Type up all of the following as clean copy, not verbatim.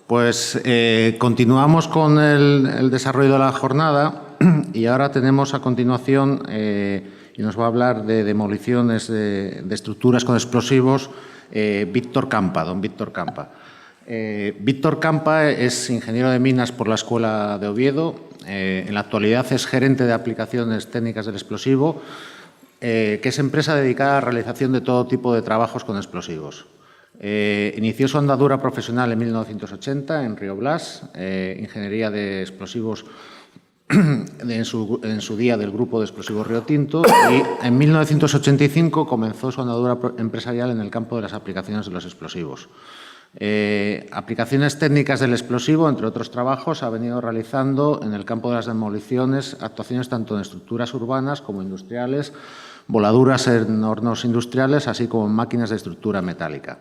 Pues continuamos con el desarrollo de la jornada y ahora tenemos a continuación, y nos va a hablar de demoliciones de estructuras con explosivos, Víctor Campa, don Víctor Campa. Víctor Campa es ingeniero de minas por la Escuela de Oviedo. En la actualidad es gerente de aplicaciones técnicas del explosivo, que es empresa dedicada a la realización de todo tipo de trabajos con explosivos. Inició su andadura profesional en 1980 en Río Blas, ingeniería de explosivos en su día del grupo de explosivos Río Tinto, y en 1985 comenzó su andadura empresarial en el campo de las aplicaciones de los explosivos. Aplicaciones técnicas del explosivo, entre otros trabajos, ha venido realizando en el campo de las demoliciones actuaciones tanto en estructuras urbanas como industriales, voladuras en hornos industriales, así como en máquinas de estructura metálica.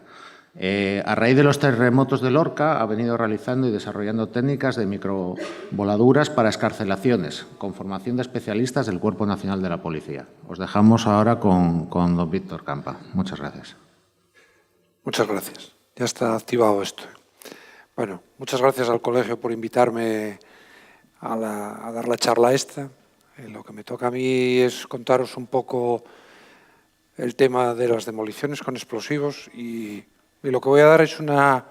A raíz de los terremotos de Lorca, ha venido realizando y desarrollando técnicas de microvoladuras para excarcelaciones, con formación de especialistas del Cuerpo Nacional de la Policía. Os dejamos ahora con don Víctor Campa. Muchas gracias. Muchas gracias. Ya está activado esto. Bueno, muchas gracias al colegio por invitarme a dar la charla esta. Lo que me toca a mí es contaros un poco el tema de las demoliciones con explosivos y lo que voy a dar es una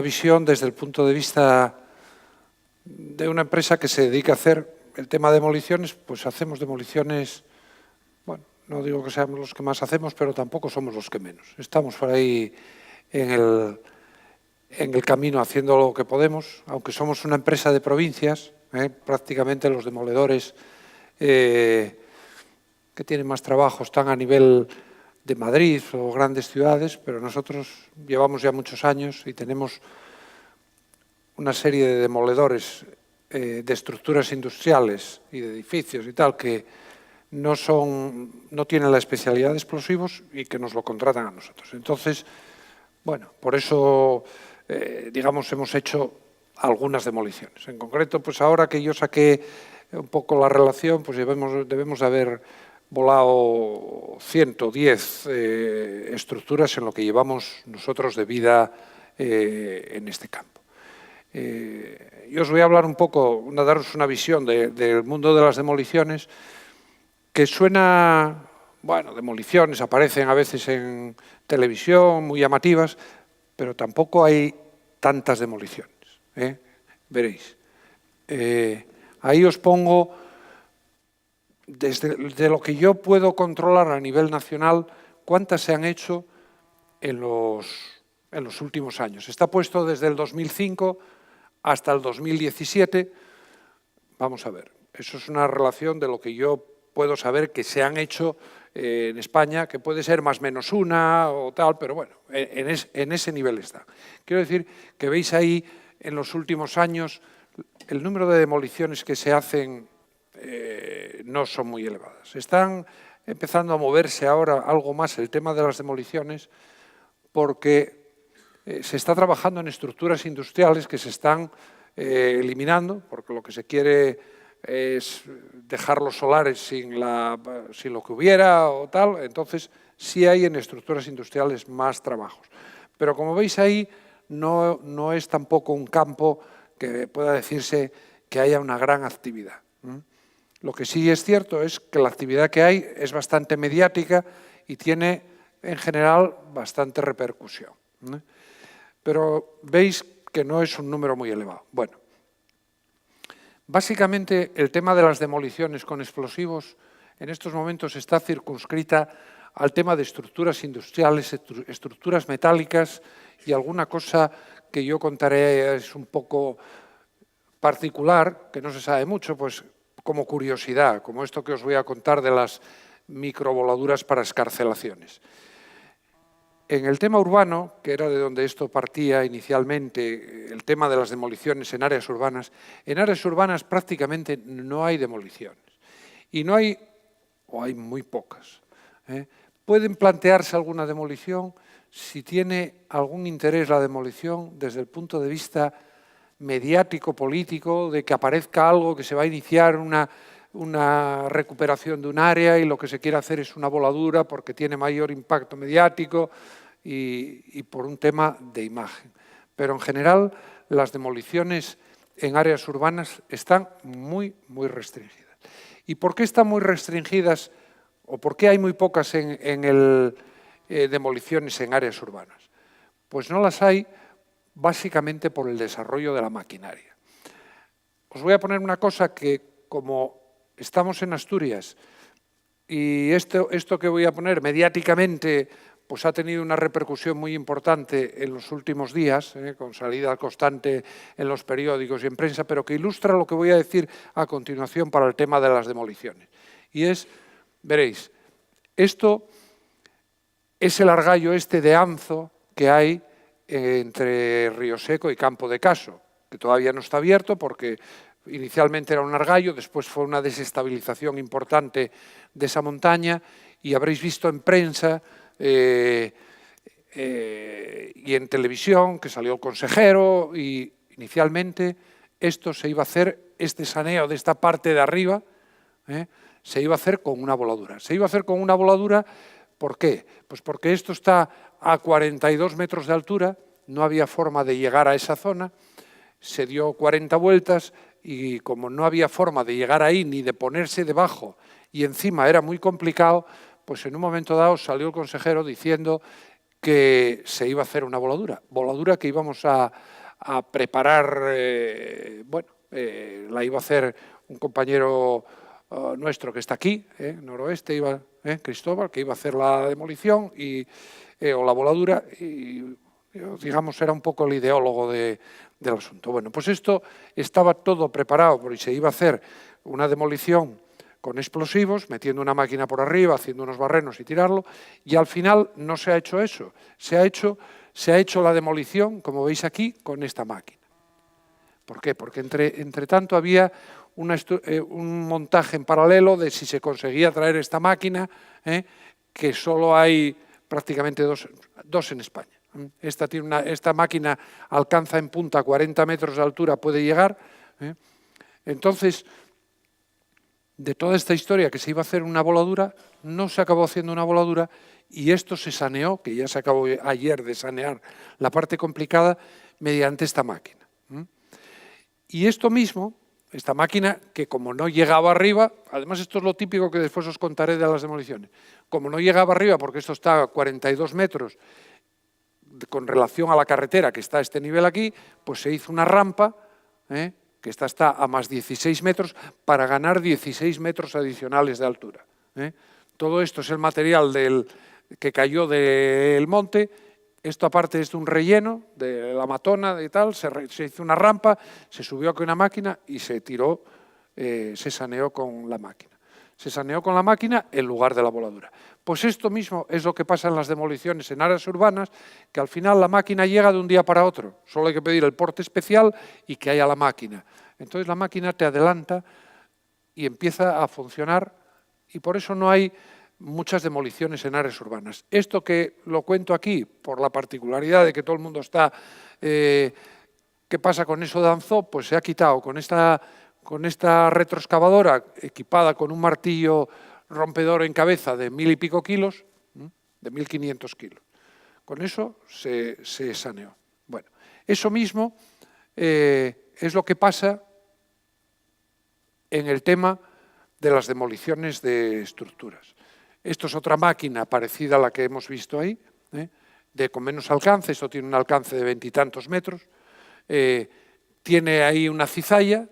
visión desde el punto de vista de una empresa que se dedica a hacer el tema de demoliciones. Pues hacemos demoliciones, bueno, no digo que seamos los que más hacemos, pero tampoco somos los que menos. Estamos por ahí en el camino haciendo lo que podemos, aunque somos una empresa de provincias, prácticamente los demoledores que tienen más trabajo están a nivel de Madrid o grandes ciudades, pero nosotros llevamos ya muchos años y tenemos una serie de demoledores de estructuras industriales y de edificios y tal que no tienen la especialidad de explosivos y que nos lo contratan a nosotros. Entonces, bueno, por eso, digamos, hemos hecho algunas demoliciones. En concreto, pues ahora que yo saqué un poco la relación, pues debemos de haber volado 110 estructuras en lo que llevamos nosotros de vida en este campo. Yo os voy a hablar un poco, daros una visión del mundo de las demoliciones, que suena, bueno, demoliciones aparecen a veces en televisión, muy llamativas, pero tampoco hay tantas demoliciones, veréis. Ahí os pongo, de lo que yo puedo controlar a nivel nacional, cuántas se han hecho en los últimos años. Está puesto desde el 2005 hasta el 2017. Vamos a ver, eso es una relación de lo que yo puedo saber que se han hecho en España, que puede ser más o menos una o tal, pero bueno, en ese nivel está. Quiero decir que veis ahí en los últimos años el número de demoliciones que se hacen no son muy elevadas. Están empezando a moverse ahora algo más el tema de las demoliciones porque se está trabajando en estructuras industriales que se están eliminando, porque lo que se quiere es dejar los solares sin lo que hubiera o tal. Entonces sí hay en estructuras industriales más trabajos. Pero como veis ahí, no es tampoco un campo que pueda decirse que haya una gran actividad. Lo que sí es cierto es que la actividad que hay es bastante mediática y tiene en general bastante repercusión. Pero veis que no es un número muy elevado. Bueno, básicamente el tema de las demoliciones con explosivos en estos momentos está circunscrita al tema de estructuras industriales, estructuras metálicas y alguna cosa que yo contaré es un poco particular, que no se sabe mucho, pues como curiosidad, como esto que os voy a contar de las microvoladuras para excarcelaciones. En el tema urbano, que era de donde esto partía inicialmente, el tema de las demoliciones en áreas urbanas prácticamente no hay demoliciones. Y no hay, o hay muy pocas. Pueden plantearse alguna demolición si tiene algún interés la demolición desde el punto de vista mediático, político, de que aparezca algo, que se va a iniciar una recuperación de un área y lo que se quiere hacer es una voladura porque tiene mayor impacto mediático y por un tema de imagen. pero en general las demoliciones en áreas urbanas están muy, muy restringidas. ¿Y por qué están muy restringidas o por qué hay muy pocas demoliciones en áreas urbanas? Pues no las hay básicamente por el desarrollo de la maquinaria. Os voy a poner una cosa que, como estamos en Asturias y esto que voy a poner mediáticamente pues ha tenido una repercusión muy importante en los últimos días, con salida constante en los periódicos y en prensa, pero que ilustra lo que voy a decir a continuación para el tema de las demoliciones. Y es, veréis, esto es el argallo este de Anzo que hay entre Río Seco y Campo de Caso, que todavía no está abierto porque inicialmente era un argallo, después fue una desestabilización importante de esa montaña y habréis visto en prensa y en televisión que salió el consejero y inicialmente esto se iba a hacer, este saneo de esta parte de arriba, se iba a hacer con una voladura. Se iba a hacer con una voladura, ¿por qué? Pues porque esto está a 42 metros de altura, no había forma de llegar a esa zona, se dio 40 vueltas y como no había forma de llegar ahí ni de ponerse debajo y encima era muy complicado, pues en un momento dado salió el consejero diciendo que se iba a hacer una voladura que íbamos a preparar, la iba a hacer un compañero nuestro que está aquí, noroeste, Cristóbal, que iba a hacer la demolición o la voladura y digamos era un poco el ideólogo del asunto. Bueno, pues esto estaba todo preparado porque se iba a hacer una demolición con explosivos, metiendo una máquina por arriba, haciendo unos barrenos y tirarlo, y al final no se ha hecho eso. Se ha hecho la demolición, como veis aquí, con esta máquina. ¿Por qué? Porque entre tanto había un montaje en paralelo de si se conseguía traer esta máquina, que solo hay prácticamente dos en España. Esta máquina alcanza en punta 40 metros de altura, puede llegar. Entonces, de toda esta historia que se iba a hacer una voladura, no se acabó haciendo una voladura y esto se saneó, que ya se acabó ayer de sanear la parte complicada, mediante esta máquina. Y esto mismo, esta máquina, que como no llegaba arriba, además esto es lo típico que después os contaré de las demoliciones, como no llegaba arriba porque esto está a 42 metros con relación a la carretera que está a este nivel aquí, pues se hizo una rampa, que esta está a más 16 metros, para ganar 16 metros adicionales de altura. Todo esto es el material que cayó del monte. Esto aparte es de un relleno de la matona y tal, se hizo una rampa, se subió con una máquina y se tiró, se saneó con la máquina. Se saneó con la máquina en lugar de la voladura. Pues esto mismo es lo que pasa en las demoliciones en áreas urbanas, que al final la máquina llega de un día para otro. Solo hay que pedir el porte especial y que haya la máquina. Entonces la máquina te adelanta y empieza a funcionar y por eso no hay muchas demoliciones en áreas urbanas. Esto que lo cuento aquí, por la particularidad de que todo el mundo está... ¿qué pasa con eso de Anzo? Pues se ha quitado con esta retroexcavadora equipada con un martillo rompedor en cabeza de 1000 y pico kilos, de 1500 kilos. Con eso se saneó. Bueno, eso mismo es lo que pasa en el tema de las demoliciones de estructuras. Esto es otra máquina parecida a la que hemos visto ahí, con menos alcance. Esto tiene un alcance de 20 y tantos metros. Tiene ahí una cizalla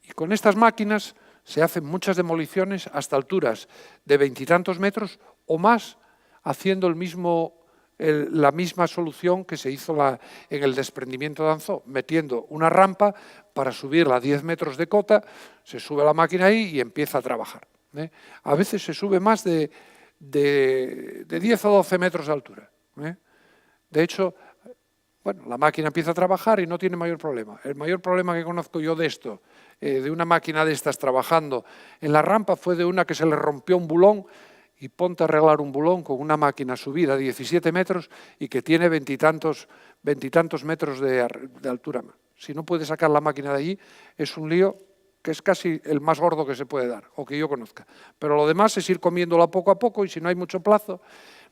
y con estas máquinas se hacen muchas demoliciones hasta alturas de 20 y tantos metros o más, haciendo la misma solución que se hizo en el desprendimiento de Anzo, metiendo una rampa para subirla a 10 metros de cota, se sube la máquina ahí y empieza a trabajar. A veces se sube más de 10 o 12 metros de altura. De hecho, bueno, la máquina empieza a trabajar y no tiene mayor problema. El mayor problema que conozco yo de esto, de una máquina de estas trabajando en la rampa, fue de una que se le rompió un bulón y ponte a arreglar un bulón con una máquina subida a 17 metros y que tiene 20 y tantos metros de altura. Si no puedes sacar la máquina de allí, es un lío que es casi el más gordo que se puede dar, o que yo conozca. Pero lo demás es ir comiéndola poco a poco y si no hay mucho plazo,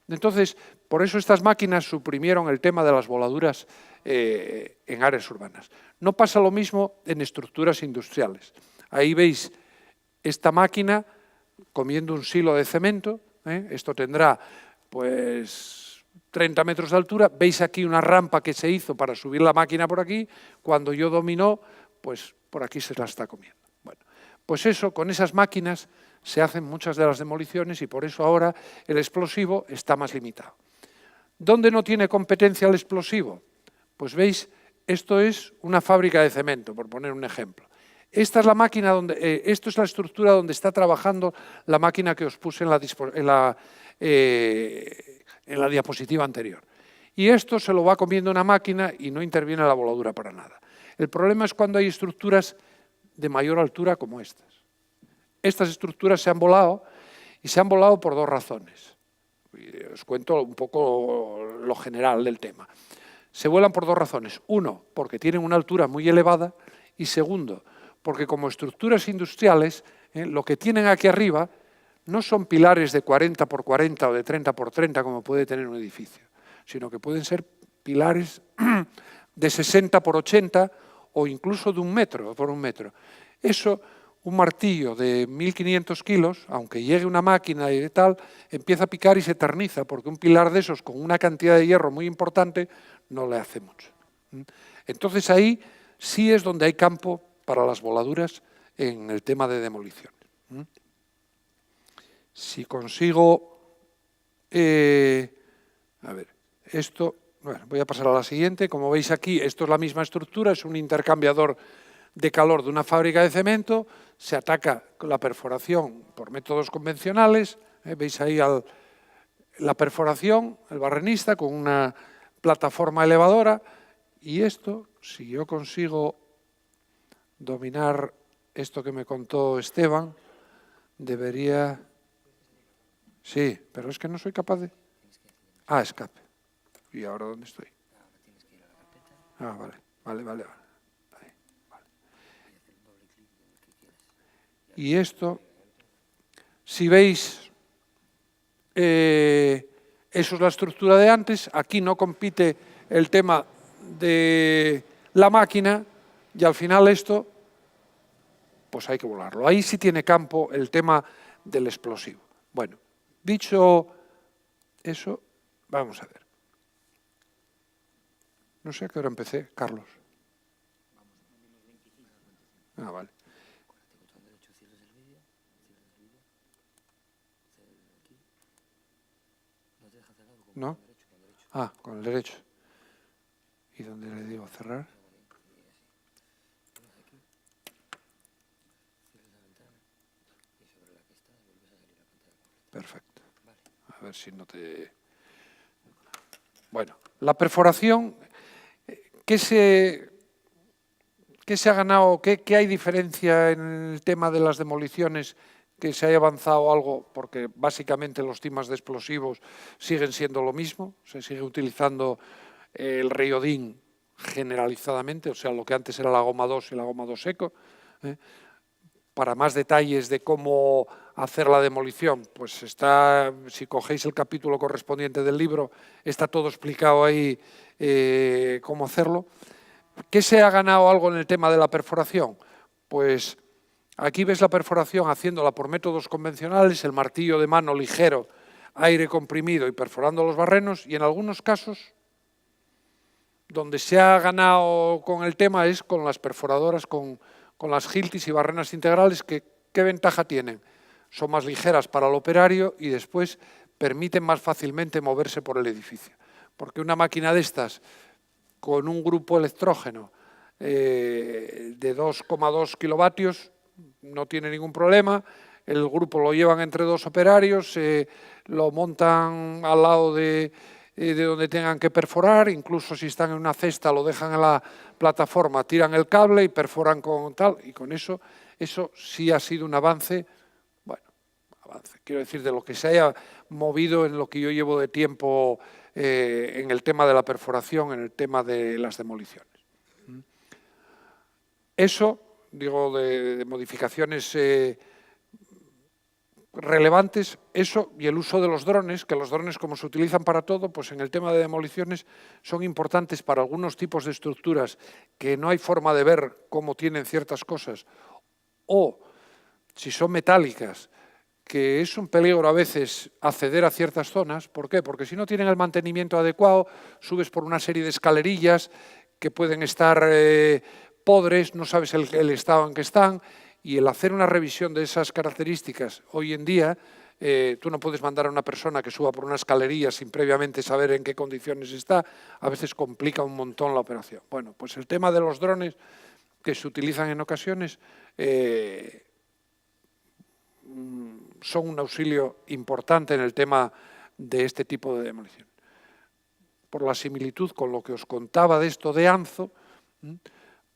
Entonces, por eso estas máquinas suprimieron el tema de las voladuras en áreas urbanas. No pasa lo mismo en estructuras industriales. Ahí veis esta máquina comiendo un silo de cemento, esto tendrá pues 30 metros de altura, veis aquí una rampa que se hizo para subir la máquina por aquí, cuando yo dominó, pues por aquí se la está comiendo. Bueno, pues eso, con esas máquinas se hacen muchas de las demoliciones y por eso ahora el explosivo está más limitado. ¿Dónde no tiene competencia el explosivo? Pues veis, esto es una fábrica de cemento, por poner un ejemplo. Esta es la máquina donde, esto es la estructura donde está trabajando la máquina que os puse en la diapositiva anterior. Y esto se lo va comiendo una máquina y no interviene la voladura para nada. El problema es cuando hay estructuras de mayor altura como estas. Estas estructuras se han volado y se han volado por dos razones. Os cuento un poco lo general del tema. Se vuelan por dos razones. Uno, porque tienen una altura muy elevada y segundo, porque como estructuras industriales, lo que tienen aquí arriba no son pilares de 40 por 40 o de 30 por 30 como puede tener un edificio, sino que pueden ser pilares de 60 por 80 o incluso de 1 metro por 1 metro. Eso, un martillo de 1.500 kilos, aunque llegue una máquina y tal, empieza a picar y se eterniza, porque un pilar de esos con una cantidad de hierro muy importante no le hace mucho. Entonces ahí sí es donde hay campo para las voladuras en el tema de demolición. Si consigo, a ver, esto, bueno, voy a pasar a la siguiente. Como veis aquí, esto es la misma estructura, es un intercambiador de calor de una fábrica de cemento, se ataca con la perforación por métodos convencionales, veis ahí la perforación, el barrenista con una plataforma elevadora, y esto, si yo consigo dominar esto que me contó Esteban, debería... Sí, pero es que no soy capaz de... Ah, escape. ¿Y ahora dónde estoy? Ah, vale. Y esto, si veis, eso es la estructura de antes, aquí no compite el tema de la máquina y al final esto, pues hay que volarlo. Ahí sí tiene campo el tema del explosivo. Bueno, dicho eso, vamos a ver. No sé a qué hora empecé, Carlos. Ah, vale. ¿No? Ah, con el derecho. ¿Y dónde le digo cerrar? Perfecto. A ver si no te... Bueno, la perforación, ¿qué se ha ganado? ¿Qué hay diferencia en el tema de las demoliciones? Que se haya avanzado algo, porque básicamente los temas de explosivos siguen siendo lo mismo, se sigue utilizando el rayodín generalizadamente, o sea, lo que antes era la goma 2 y la goma 2 seco. Para más detalles de cómo hacer la demolición, pues está, si cogéis el capítulo correspondiente del libro, está todo explicado ahí cómo hacerlo. ¿Qué se ha ganado algo en el tema de la perforación? Pues aquí ves la perforación haciéndola por métodos convencionales, el martillo de mano ligero, aire comprimido y perforando los barrenos, y en algunos casos donde se ha ganado con el tema es con las perforadoras, con las Hiltis y barrenas integrales, que ¿qué ventaja tienen? Son más ligeras para el operario y después permiten más fácilmente moverse por el edificio. Porque una máquina de estas, con un grupo electrógeno de 2,2 kilovatios, no tiene ningún problema. El grupo lo llevan entre dos operarios, lo montan al lado de donde tengan que perforar, incluso si están en una cesta lo dejan en la plataforma, tiran el cable y perforan con tal, y con eso sí ha sido un avance, bueno, avance, quiero decir, de lo que se haya movido en lo que yo llevo de tiempo en el tema de la perforación, en el tema de las demoliciones. Eso, digo, de modificaciones relevantes, eso y el uso de los drones, que los drones, como se utilizan para todo, pues en el tema de demoliciones son importantes para algunos tipos de estructuras que no hay forma de ver cómo tienen ciertas cosas, o si son metálicas, que es un peligro a veces acceder a ciertas zonas. ¿Por qué? Porque si no tienen el mantenimiento adecuado, subes por una serie de escalerillas que pueden estar podres, no sabes el estado en que están, y el hacer una revisión de esas características hoy en día, tú no puedes mandar a una persona que suba por una escalerilla sin previamente saber en qué condiciones está, a veces complica un montón la operación. Bueno, pues el tema de los drones que se utilizan en ocasiones son un auxilio importante en el tema de este tipo de demolición. Por la similitud con lo que os contaba de esto de Anzo,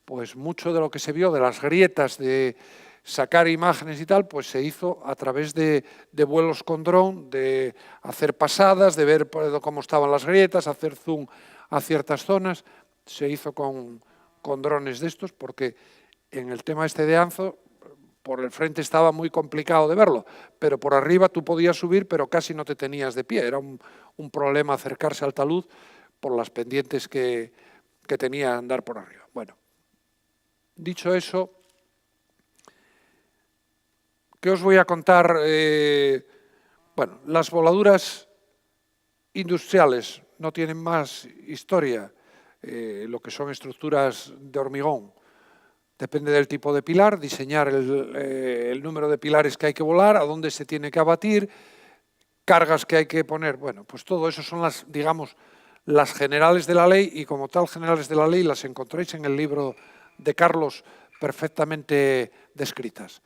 pues mucho de lo que se vio de las grietas, de sacar imágenes y tal, pues se hizo a través de vuelos con dron, de hacer pasadas, de ver cómo estaban las grietas, hacer zoom a ciertas zonas. Se hizo con drones de estos, porque en el tema este de Anzo, por el frente estaba muy complicado de verlo, pero por arriba tú podías subir, pero casi no te tenías de pie. Era un problema acercarse al talud por las pendientes que tenía andar por arriba. Bueno, dicho eso, ¿qué os voy a contar? Bueno, las voladuras industriales no tienen más historia, lo que son estructuras de hormigón. Depende del tipo de pilar, diseñar el número de pilares que hay que volar, a dónde se tiene que abatir, cargas que hay que poner. Bueno, pues todo eso son las, digamos, las generales de la ley, y como tal generales de la ley las encontráis en el libro de Carlos perfectamente descritas.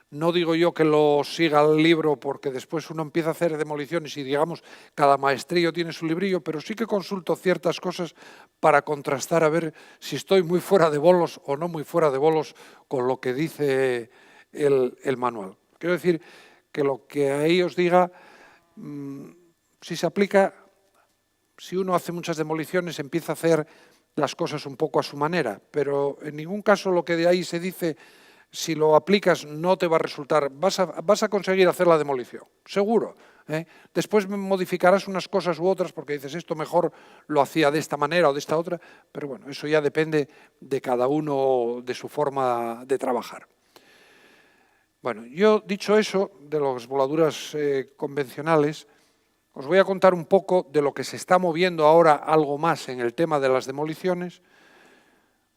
No digo yo que lo siga el libro, porque después uno empieza a hacer demoliciones y, digamos, cada maestrillo tiene su librillo, pero sí que consulto ciertas cosas para contrastar a ver si estoy muy fuera de bolos o no muy fuera de bolos con lo que dice el manual. Quiero decir que lo que ahí os diga, si se aplica, si uno hace muchas demoliciones, empieza a hacer las cosas un poco a su manera, pero en ningún caso lo que de ahí se dice, si lo aplicas, no te va a resultar, vas a conseguir hacer la demolición, seguro. Después modificarás unas cosas u otras porque dices, esto mejor lo hacía de esta manera o de esta otra, pero bueno, eso ya depende de cada uno, de su forma de trabajar. Bueno, yo dicho eso, de las voladuras convencionales, os voy a contar un poco de lo que se está moviendo ahora algo más en el tema de las demoliciones.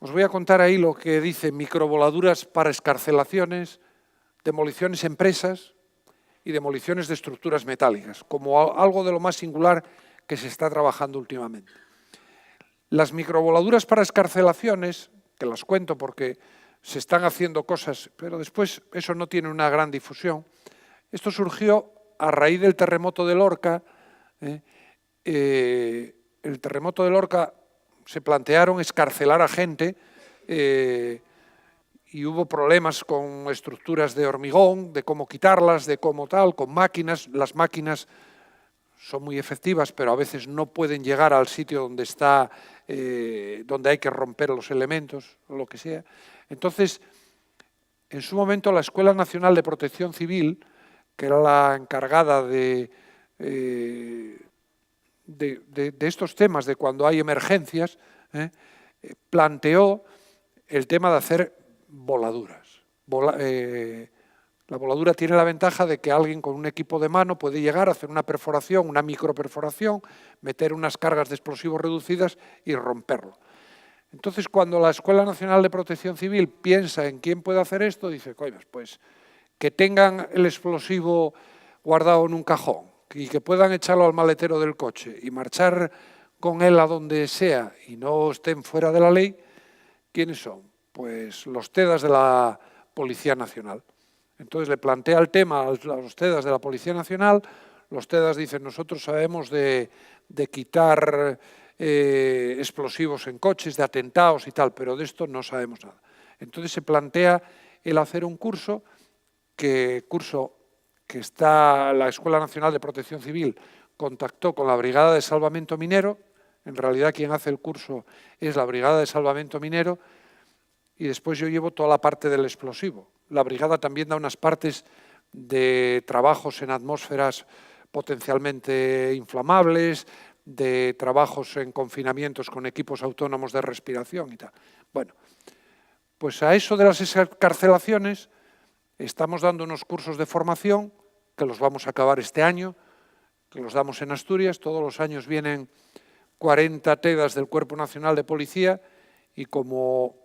Os voy a contar ahí lo que dice microvoladuras para excarcelaciones, demoliciones en presas y demoliciones de estructuras metálicas, como algo de lo más singular que se está trabajando últimamente. Las microvoladuras para excarcelaciones, que las cuento porque se están haciendo cosas, pero después eso no tiene una gran difusión. Esto surgió a raíz del terremoto de Lorca. El terremoto de Lorca se plantearon excarcelar a gente y hubo problemas con estructuras de hormigón, de cómo quitarlas, de cómo tal, con máquinas. Las máquinas son muy efectivas, pero a veces no pueden llegar al sitio donde está, donde hay que romper los elementos o lo que sea. Entonces, en su momento, la Escuela Nacional de Protección Civil, que era la encargada de estos temas, de cuando hay emergencias, planteó el tema de hacer voladuras. La voladura tiene la ventaja de que alguien con un equipo de mano puede llegar a hacer una perforación, una microperforación, meter unas cargas de explosivos reducidas y romperlo. Entonces, cuando la Escuela Nacional de Protección Civil piensa en quién puede hacer esto, dice, pues que tengan el explosivo guardado en un cajón y que puedan echarlo al maletero del coche y marchar con él a donde sea y no estén fuera de la ley, ¿quiénes son? Pues los TEDAS de la Policía Nacional. Entonces le plantea el tema a los TEDAS de la Policía Nacional. Los TEDAS dicen, nosotros sabemos de quitar explosivos en coches, de atentados y tal, pero de esto no sabemos nada. Entonces se plantea el hacer un curso que está la Escuela Nacional de Protección Civil contactó con la Brigada de Salvamento Minero. En realidad quien hace el curso es la Brigada de Salvamento Minero y después yo llevo toda la parte del explosivo. La brigada también da unas partes de trabajos en atmósferas potencialmente inflamables, de trabajos en confinamientos con equipos autónomos de respiración y tal. Bueno, pues a eso de las excarcelaciones estamos dando unos cursos de formación que los vamos a acabar este año, que los damos en Asturias. Todos los años vienen 40 TEDAs del Cuerpo Nacional de Policía y como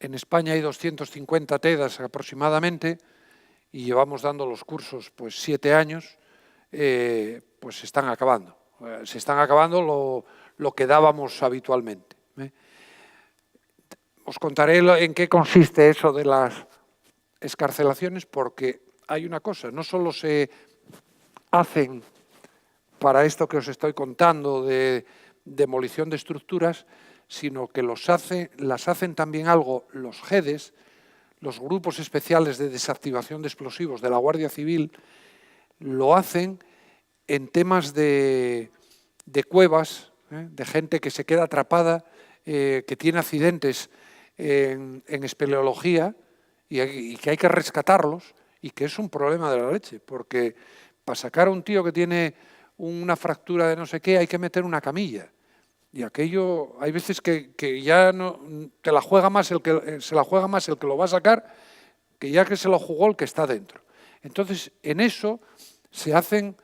en España hay 250 TEDAs aproximadamente y llevamos dando los cursos pues 7 años, pues se están acabando. Se están acabando lo que dábamos habitualmente. Os contaré en qué consiste eso de las excarcelaciones, porque hay una cosa, no solo se hacen para esto que os estoy contando de demolición de estructuras, sino que las hacen también algo los GEDES, los grupos especiales de desactivación de explosivos de la Guardia Civil, lo hacen en temas de cuevas, de gente que se queda atrapada, que tiene accidentes en espeleología y que hay que rescatarlos y que es un problema de la leche, porque para sacar a un tío que tiene una fractura de no sé qué hay que meter una camilla. Y aquello, hay veces que ya no se la juega más el que lo va a sacar que ya que se lo jugó el que está dentro. Entonces, en eso se hacen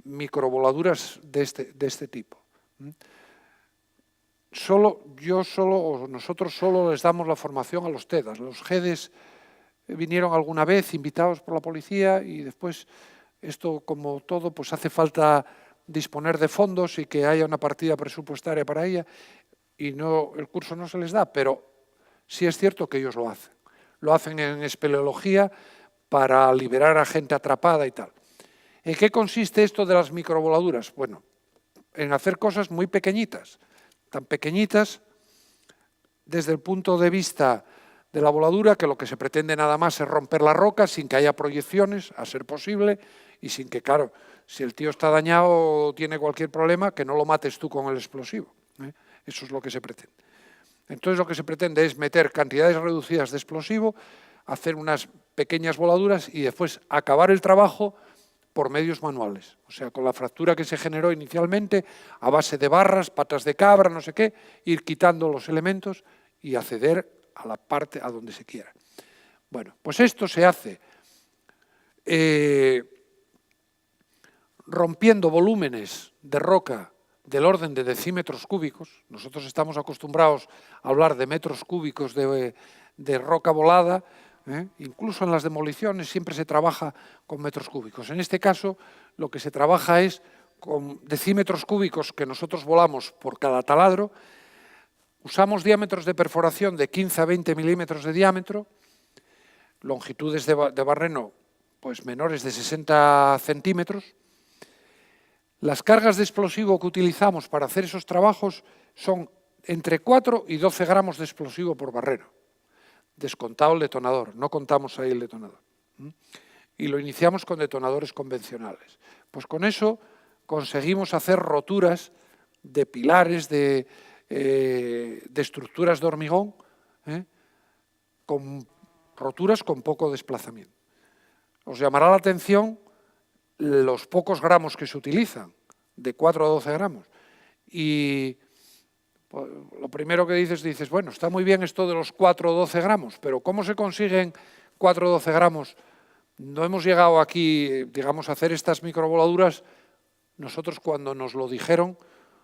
microvoladuras de este tipo. Nosotros solo les damos la formación a los TEDAs. Los GEDES vinieron alguna vez invitados por la policía y después esto, como todo, pues hace falta disponer de fondos y que haya una partida presupuestaria para ella y no, el curso no se les da, pero sí es cierto que ellos lo hacen. Lo hacen en espeleología para liberar a gente atrapada y tal. ¿En qué consiste esto de las microvoladuras? Bueno, en hacer cosas muy pequeñitas, tan pequeñitas desde el punto de vista de la voladura que lo que se pretende nada más es romper la roca sin que haya proyecciones, a ser posible, y sin que, claro, si el tío está dañado o tiene cualquier problema, que no lo mates tú con el explosivo. Eso es lo que se pretende. Entonces lo que se pretende es meter cantidades reducidas de explosivo, hacer unas pequeñas voladuras y después acabar el trabajo por medios manuales. O sea, con la fractura que se generó inicialmente, a base de barras, patas de cabra, no sé qué, ir quitando los elementos y acceder a la parte a donde se quiera. Bueno, pues esto se hace rompiendo volúmenes de roca del orden de decímetros cúbicos. Nosotros estamos acostumbrados a hablar de metros cúbicos de roca volada, incluso en las demoliciones siempre se trabaja con metros cúbicos. En este caso, lo que se trabaja es con decímetros cúbicos que nosotros volamos por cada taladro. Usamos diámetros de perforación de 15 a 20 milímetros de diámetro, longitudes de barreno pues menores de 60 centímetros. Las cargas de explosivo que utilizamos para hacer esos trabajos son entre 4 y 12 gramos de explosivo por barreno, descontado el detonador, no contamos ahí el detonador. Y lo iniciamos con detonadores convencionales. Pues con eso conseguimos hacer roturas de pilares, de estructuras de hormigón, con roturas con poco desplazamiento. Os llamará la atención los pocos gramos que se utilizan, de 4 a 12 gramos. Y pues, lo primero que dices, bueno, está muy bien esto de los 4 o 12 gramos, pero ¿cómo se consiguen 4 o 12 gramos? No hemos llegado aquí, digamos, a hacer estas microvoladuras. Nosotros cuando nos lo dijeron,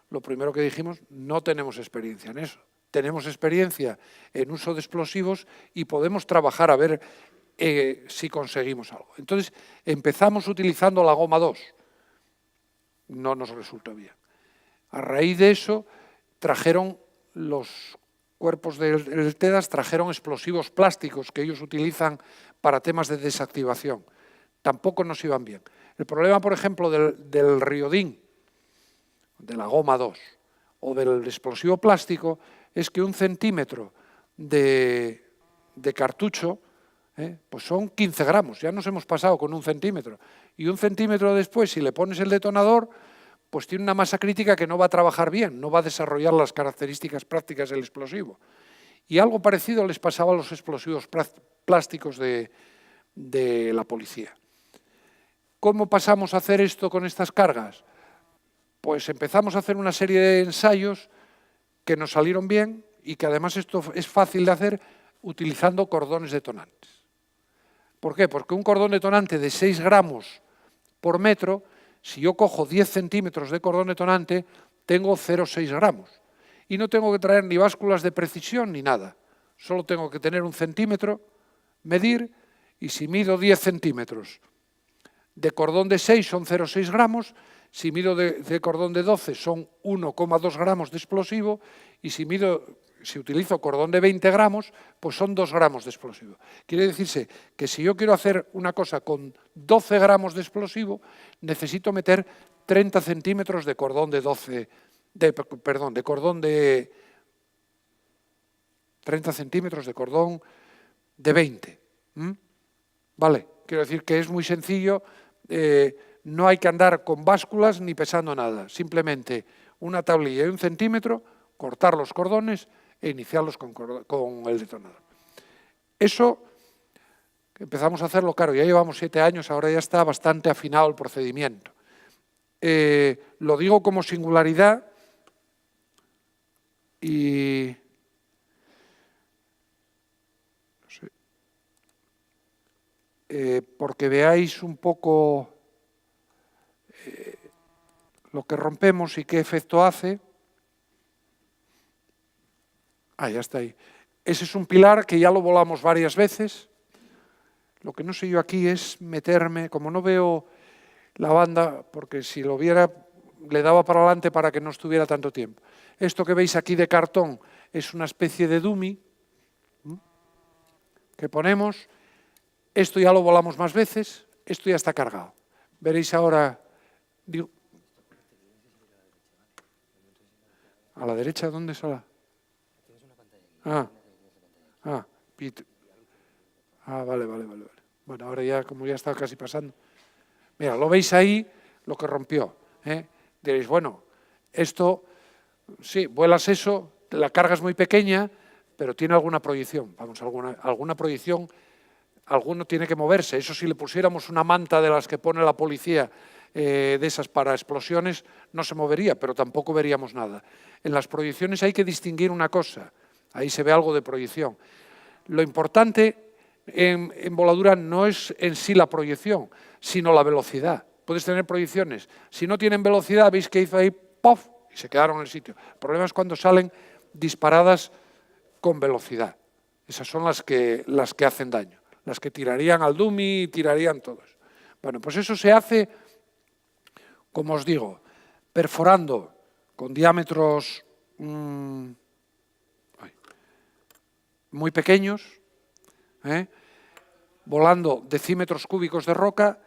lo primero que dijimos, no tenemos experiencia en eso. Tenemos experiencia en uso de explosivos y podemos trabajar a ver si conseguimos algo. Entonces, empezamos utilizando la goma 2. No nos resultó bien. A raíz de eso, trajeron los cuerpos del TEDAS, trajeron explosivos plásticos que ellos utilizan para temas de desactivación. Tampoco nos iban bien. El problema, por ejemplo, del riodín, de la goma 2, o del explosivo plástico, es que 1 centímetro de cartucho pues son 15 gramos, ya nos hemos pasado con 1 centímetro. Y 1 centímetro después, si le pones el detonador, pues tiene una masa crítica que no va a trabajar bien, no va a desarrollar las características prácticas del explosivo. Y algo parecido les pasaba a los explosivos plásticos de de la policía. ¿Cómo pasamos a hacer esto con estas cargas? Pues empezamos a hacer una serie de ensayos que nos salieron bien y que además esto es fácil de hacer utilizando cordones detonantes. ¿Por qué? Porque un cordón detonante de 6 gramos por metro, si yo cojo 10 centímetros de cordón detonante, tengo 0,6 gramos. Y no tengo que traer ni básculas de precisión ni nada. Solo tengo que tener 1 centímetro, medir, y si mido 10 centímetros de cordón de 6 son 0,6 gramos, si mido de cordón de 12 son 1,2 gramos de explosivo y si utilizo cordón de 20 gramos, pues son 2 gramos de explosivo. Quiere decirse que si yo quiero hacer una cosa con 12 gramos de explosivo, necesito meter 30 centímetros de cordón de 30 centímetros de cordón de 20. Vale, quiero decir que es muy sencillo, no hay que andar con básculas ni pesando nada, simplemente una tablilla de 1 centímetro, cortar los cordones e iniciarlos con el detonador. Eso empezamos a hacerlo, claro, ya llevamos 7 años, ahora ya está bastante afinado el procedimiento. Lo digo como singularidad y no sé, porque veáis un poco lo que rompemos y qué efecto hace. Ya está ahí. Ese es un pilar que ya lo volamos varias veces. Lo que no sé yo aquí es meterme, como no veo la banda, porque si lo viera le daba para adelante para que no estuviera tanto tiempo. Esto que veis aquí de cartón es una especie de dummy que ponemos. Esto ya lo volamos más veces, esto ya está cargado. Veréis ahora... ¿A la derecha dónde sale? Vale. Bueno, ahora ya, como ya está casi pasando. Mira, lo veis ahí, lo que rompió. Diréis, bueno, esto, sí, vuelas eso, la carga es muy pequeña, pero tiene alguna proyección. Vamos, alguna proyección, alguno tiene que moverse. Eso si le pusiéramos una manta de las que pone la policía, de esas para explosiones, no se movería, pero tampoco veríamos nada. En las proyecciones hay que distinguir una cosa. Ahí se ve algo de proyección. Lo importante en voladura no es en sí la proyección, sino la velocidad. Puedes tener proyecciones. Si no tienen velocidad, veis que hizo ahí, ¡pof!, y se quedaron en el sitio. El problema es cuando salen disparadas con velocidad. Esas son las que hacen daño. Las que tirarían al dummy y tirarían todos. Bueno, pues eso se hace, como os digo, perforando con diámetros muy pequeños, volando decímetros cúbicos de roca,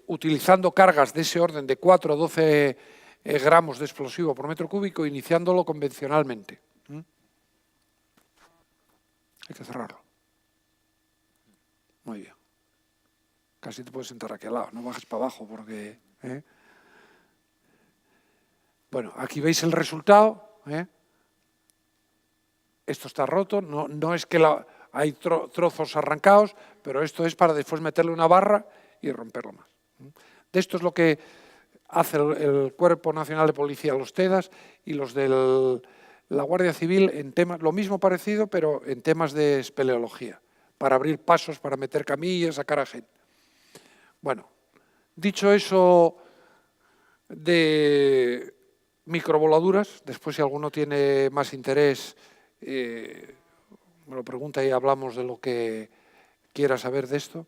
utilizando cargas de ese orden de 4 a 12 gramos de explosivo por metro cúbico, iniciándolo convencionalmente. Hay que cerrarlo. Muy bien. Casi te puedes sentar aquí al lado, no bajes para abajo porque... Bueno, aquí veis el resultado. Esto está roto, no es que hay trozos arrancados, pero esto es para después meterle una barra y romperlo más. De esto es lo que hace el Cuerpo Nacional de Policía, los TEDAS y los de la Guardia Civil en temas, lo mismo parecido, pero en temas de espeleología, para abrir pasos, para meter camillas, sacar a gente. Bueno, dicho eso de microvoladuras, después si alguno tiene más interés, me lo pregunta y hablamos de lo que quiera saber de esto.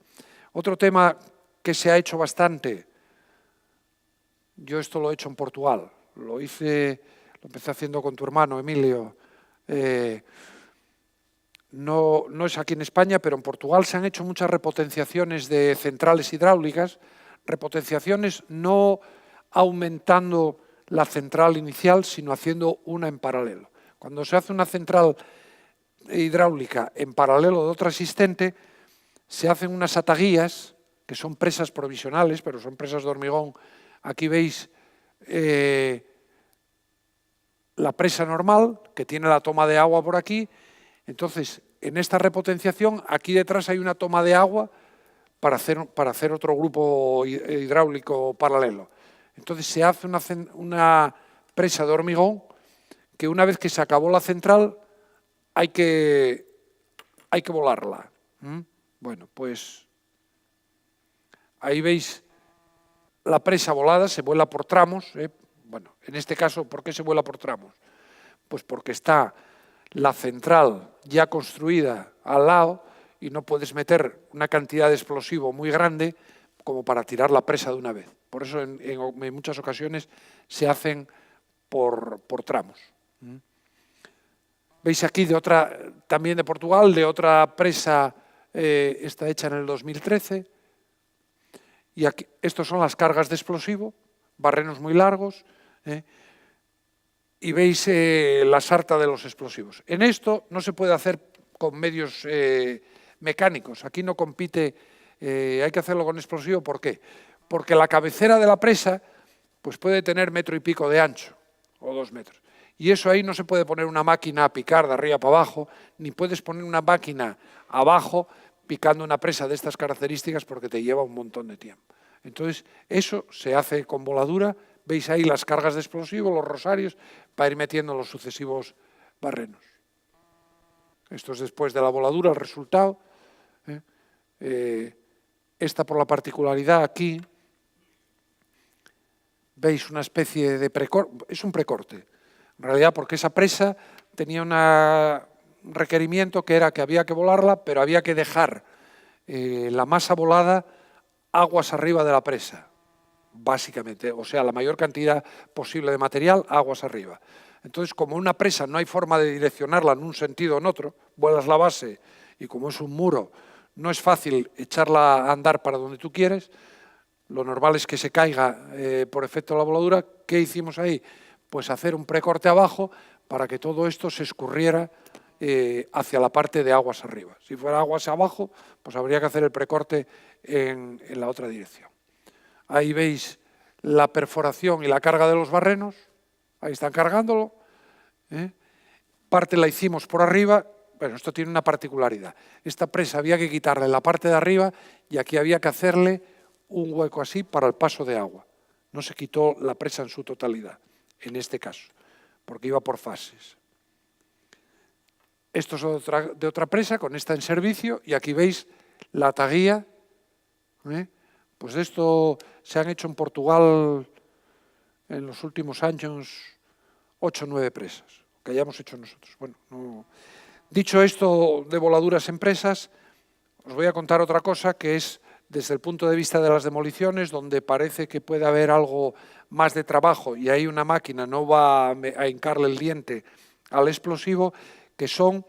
Otro tema que se ha hecho bastante, yo esto lo he hecho en Portugal, lo empecé haciendo con tu hermano Emilio, no es aquí en España, pero en Portugal se han hecho muchas repotenciaciones de centrales hidráulicas, repotenciaciones no aumentando la central inicial, sino haciendo una en paralelo. Cuando se hace una central hidráulica en paralelo de otra existente, se hacen unas ataguías, que son presas provisionales, pero son presas de hormigón. Aquí veis la presa normal, que tiene la toma de agua por aquí. Entonces, en esta repotenciación, aquí detrás hay una toma de agua para hacer otro grupo hidráulico paralelo. Entonces se hace una presa de hormigón que una vez que se acabó la central hay que volarla. Bueno, pues ahí veis la presa volada, se vuela por tramos. Bueno, en este caso, ¿por qué se vuela por tramos? Pues porque está la central ya construida al lado y no puedes meter una cantidad de explosivo muy grande como para tirar la presa de una vez. Por eso en muchas ocasiones se hacen por tramos. Veis aquí también de Portugal, de otra presa, está hecha en el 2013. Y aquí, estos son las cargas de explosivo, barrenos muy largos, y veis la sarta de los explosivos. En esto no se puede hacer con medios mecánicos. Aquí no compite, hay que hacerlo con explosivo. ¿Por qué? Porque la cabecera de la presa pues puede tener 1,5 metros de ancho, o 2 metros. Y eso ahí no se puede poner una máquina a picar de arriba para abajo, ni puedes poner una máquina abajo picando una presa de estas características porque te lleva un montón de tiempo. Entonces, eso se hace con voladura. Veis ahí las cargas de explosivo, los rosarios, para ir metiendo los sucesivos barrenos. Esto es después de la voladura, el resultado. Esta por la particularidad aquí, veis una especie de precorte, es un precorte, en realidad porque esa presa tenía un requerimiento que era que había que volarla, pero había que dejar la masa volada aguas arriba de la presa, básicamente, o sea, la mayor cantidad posible de material, aguas arriba. Entonces, como una presa no hay forma de direccionarla en un sentido o en otro, vuelas la base y como es un muro, no es fácil echarla a andar para donde tú quieres, lo normal es que se caiga por efecto de la voladura. ¿Qué hicimos ahí? Pues hacer un precorte abajo para que todo esto se escurriera hacia la parte de aguas arriba. Si fuera aguas abajo, pues habría que hacer el precorte en la otra dirección. Ahí veis la perforación y la carga de los barrenos. Ahí están cargándolo. Parte la hicimos por arriba. Bueno, esto tiene una particularidad. Esta presa había que quitarle la parte de arriba y aquí había que hacerle un hueco así para el paso de agua. No se quitó la presa en su totalidad, en este caso, porque iba por fases. Esto es de otra presa, con esta en servicio, y aquí veis la taguía. Pues esto se han hecho en Portugal en los últimos años 8 o 9 presas, que hayamos hecho nosotros. Bueno, no. Dicho esto de voladuras en presas, os voy a contar otra cosa que es desde el punto de vista de las demoliciones, donde parece que puede haber algo más de trabajo y ahí una máquina no va a hincarle el diente al explosivo, que son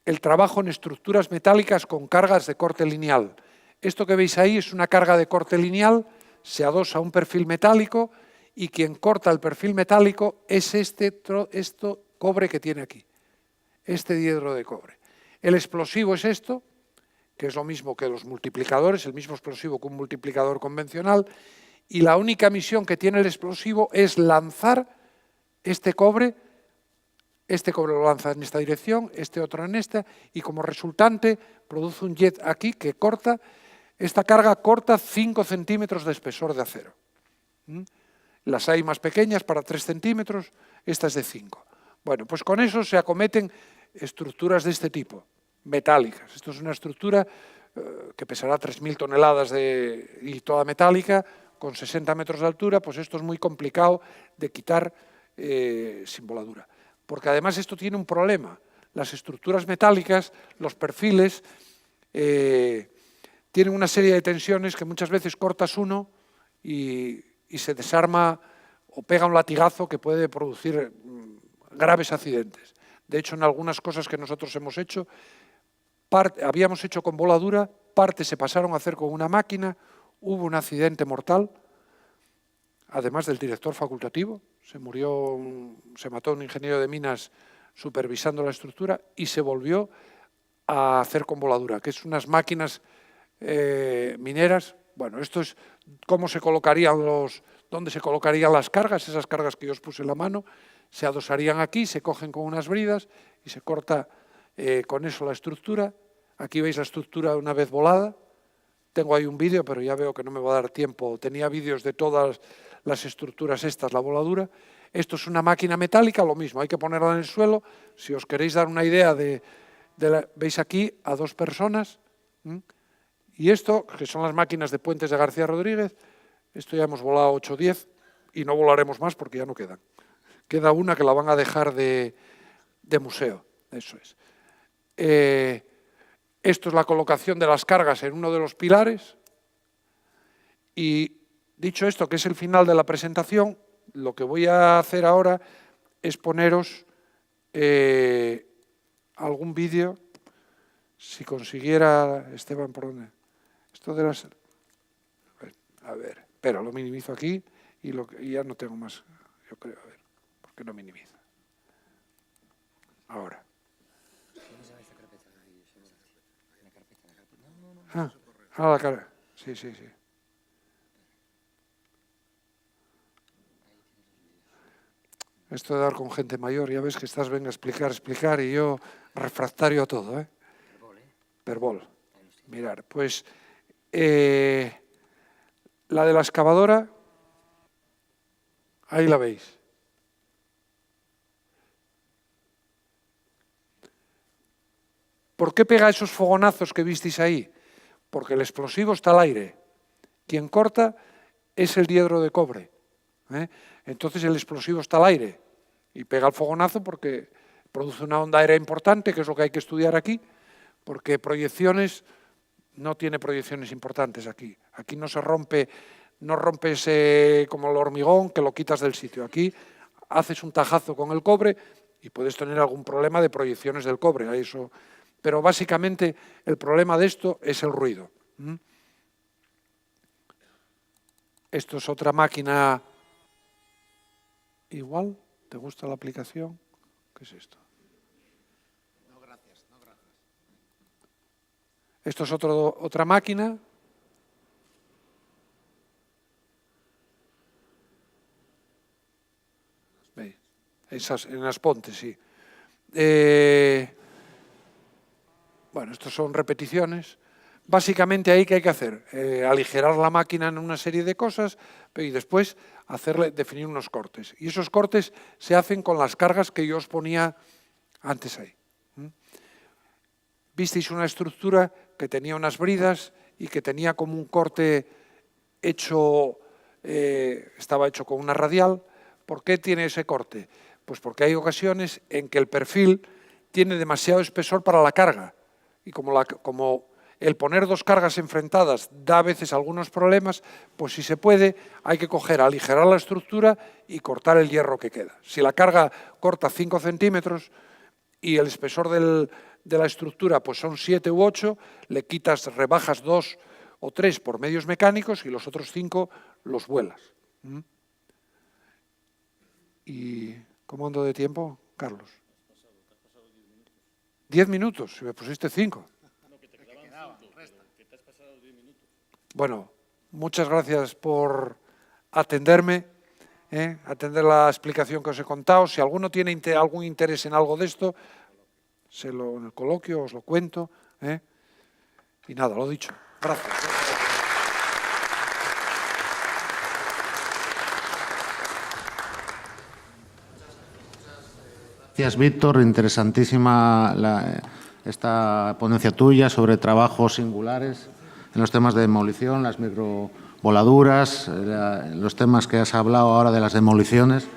el trabajo en estructuras metálicas con cargas de corte lineal. Esto que veis ahí es una carga de corte lineal, se adosa a un perfil metálico y quien corta el perfil metálico es este cobre que tiene aquí, este diedro de cobre. El explosivo es esto, que es lo mismo que los multiplicadores, el mismo explosivo que un multiplicador convencional, y la única misión que tiene el explosivo es lanzar este cobre lo lanza en esta dirección, este otro en esta, y como resultante produce un jet aquí que corta, esta carga corta 5 centímetros de espesor de acero. Las hay más pequeñas para 3 centímetros, esta es de 5. Bueno, pues con eso se acometen estructuras de este tipo, metálicas. Esto es una estructura que pesará 3.000 toneladas y toda metálica, con 60 metros de altura, pues esto es muy complicado de quitar sin voladura. Porque además esto tiene un problema. Las estructuras metálicas, los perfiles, tienen una serie de tensiones que muchas veces cortas uno y se desarma o pega un latigazo que puede producir graves accidentes. De hecho, en algunas cosas que nosotros hemos hecho, habíamos hecho con voladura, parte se pasaron a hacer con una máquina, hubo un accidente mortal, además del director facultativo, se mató un ingeniero de minas supervisando la estructura y se volvió a hacer con voladura, que es unas máquinas mineras. Bueno, esto es cómo se colocarían dónde se colocarían las cargas, esas cargas que yo os puse en la mano, se adosarían aquí, se cogen con unas bridas y se corta con eso la estructura. Aquí veis la estructura una vez volada. Tengo ahí un vídeo, pero ya veo que no me va a dar tiempo. Tenía vídeos de todas las estructuras estas, la voladura. Esto es una máquina metálica, lo mismo, hay que ponerla en el suelo. Si os queréis dar una idea veis aquí a 2 personas. Y esto, que son las máquinas de Puentes de García Rodríguez, esto ya hemos volado 8 o 10 y no volaremos más porque ya no quedan. Queda una que la van a dejar de museo, eso es. Esto es la colocación de las cargas en uno de los pilares. Y dicho esto, que es el final de la presentación, lo que voy a hacer ahora es poneros algún vídeo. Si consiguiera, Esteban, ¿por dónde? Esto de las... A ver, espera, lo minimizo aquí y ya no tengo más, yo creo, a ver, ¿por qué no minimiza? Ahora. La cara. Sí. Esto de dar con gente mayor, ya ves que estás, venga, explicar, y yo refractario a todo, ¿eh? Verbol. Mirar, pues la de la excavadora, ahí la veis. ¿Por qué pega esos fogonazos que visteis ahí? Porque el explosivo está al aire. Quien corta es el diedro de cobre. Entonces el explosivo está al aire y pega el fogonazo porque produce una onda aérea importante, que es lo que hay que estudiar aquí, porque proyecciones, no tiene proyecciones importantes aquí. Aquí no se rompe, no rompes como el hormigón que lo quitas del sitio. Aquí haces un tajazo con el cobre y puedes tener algún problema de proyecciones del cobre. Eso. Pero básicamente el problema de esto es el ruido. Esto es otra máquina igual. ¿Te gusta la aplicación? ¿Qué es esto? No, gracias. Esto es otra máquina. ¿Veis? Esas, en Asponte, sí. Bueno, estos son repeticiones. Básicamente ahí, ¿qué hay que hacer? Aligerar la máquina en una serie de cosas y después definir unos cortes. Y esos cortes se hacen con las cargas que yo os ponía antes ahí. Visteis una estructura que tenía unas bridas y que tenía como un corte hecho, estaba hecho con una radial. ¿Por qué tiene ese corte? Pues porque hay ocasiones en que el perfil tiene demasiado espesor para la carga. Y como el poner 2 cargas enfrentadas da a veces algunos problemas, pues si se puede, hay que aligerar la estructura y cortar el hierro que queda. Si la carga corta 5 centímetros y el espesor de la estructura pues son 7 u 8, le rebajas 2 o 3 por medios mecánicos y los otros 5 los vuelas. ¿Y cómo ando de tiempo, Carlos? 10 minutos, si me pusiste 5. Bueno, muchas gracias por atenderme, atender la explicación que os he contado. Si alguno tiene algún interés en algo de esto, en el coloquio os lo cuento. Y nada, lo dicho. Gracias. Gracias, Víctor. Interesantísima esta ponencia tuya sobre trabajos singulares en los temas de demolición, las microvoladuras, los temas que has hablado ahora de las demoliciones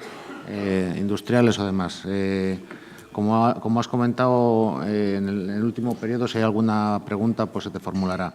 industriales o demás. Como has comentado en el último periodo, si hay alguna pregunta, pues se te formulará.